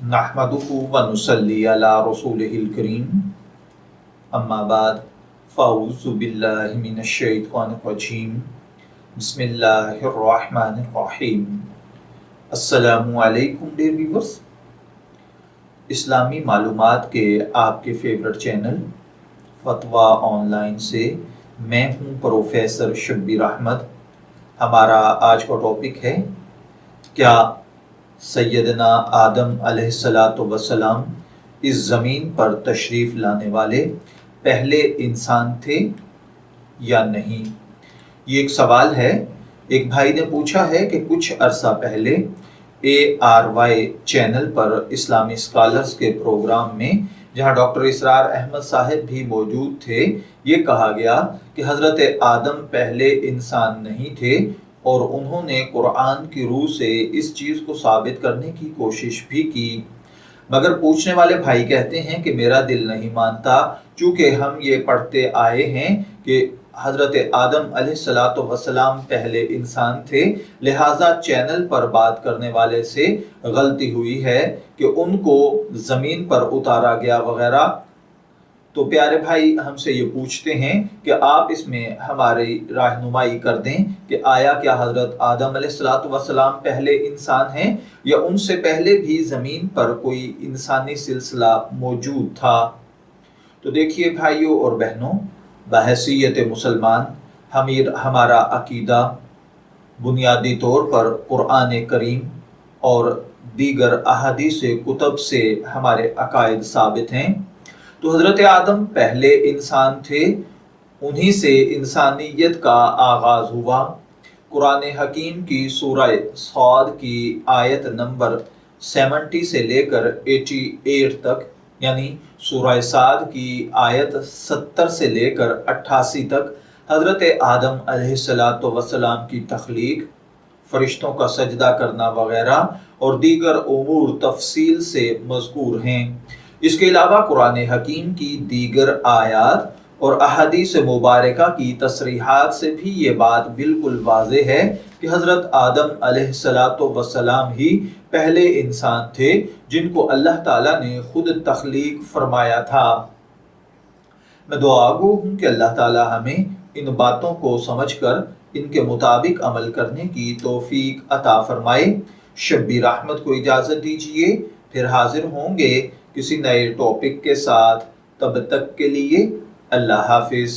नहमदुहु व नुसल्ली अला रसूलिहिल करीम अम्मा बाद फ़अऊज़ु बिल्लाहि मिनश शैतानिर रजीम बिस्मिल्लाहिर रहमानिर रहीम। अस्सलामु अलैकुम डियर व्यूअर्स, इस्लामी मालूमात के आपके फेवरेट चैनल फतवा ऑनलाइन से मैं हूँ प्रोफेसर शब्बीर अहमद। हमारा आज का टॉपिक है, क्या सैयदना आदम अलैहिस्सलातु वस्सलाम इस ज़मीन पर तशरीफ़ लाने वाले पहले इंसान थे या नहीं। ये एक सवाल है। एक भाई ने पूछा है कि कुछ अरसा पहले ARY चैनल पर इस्लामी स्कॉलर्स के प्रोग्राम में, जहां डॉक्टर इसरार अहमद साहब भी मौजूद थे, ये कहा गया कि हज़रत आदम पहले इंसान नहीं थे और उन्होंने कुरान की रूह से इस चीज़ को साबित करने की कोशिश भी की। मगर पूछने वाले भाई कहते हैं कि मेरा दिल नहीं मानता, चूँकि हम ये पढ़ते आए हैं कि हज़रत आदम अलैहिस्सलातु वस्सलाम पहले इंसान थे, लिहाजा चैनल पर बात करने वाले से गलती हुई है कि उनको ज़मीन पर उतारा गया वगैरह। तो प्यारे भाई हमसे ये पूछते हैं कि आप इसमें हमारी रहनुमाई कर दें कि आया क्या हज़रत आदम अलैहिस्सलातु वस्सलाम पहले इंसान हैं या उनसे पहले भी ज़मीन पर कोई इंसानी सिलसिला मौजूद था। तो देखिए भाइयों और बहनों, बहैसियत मुसलमान हमारा अकीदा बुनियादी तौर पर कुरान करीम और दीगर अहादीस कुतब से हमारे अकायद साबित हैं। तो हज़रत आदम पहले इंसान थे, उन्हीं से इंसानियत का आगाज़ हुआ। कुरान हकीम की सूरह सौद की आयत नंबर 70 से लेकर 88 तक, यानी सूरह साद की आयत 70 से लेकर 88 तक हज़रत आदम अलैहिस्सलातु वस्सलाम की तख्लीक, फरिश्तों का सजदा करना वगैरह और दीगर उमूर तफसील से मज़कूर हैं। इसके अलावा कुरान हकीम की दीगर आयात और अहादीस मुबारका की तसरीहात से भी ये बात बिल्कुल वाज़ेह है कि हज़रत आदम अलैहिस्सलातु वस्सलाम ही पहले इंसान थे जिनको अल्लाह ताला ने खुद तख्लीक फरमाया था। मैं दुआगो हूँ कि अल्लाह ताला हमें इन बातों को समझकर इनके मुताबिक अमल करने की तौफीक अता फरमाए। शब्बीर अहमद को इजाज़त दीजिए, फिर हाजिर होंगे किसी नए टॉपिक के साथ। तब तक के लिए अल्लाह हाफिज़।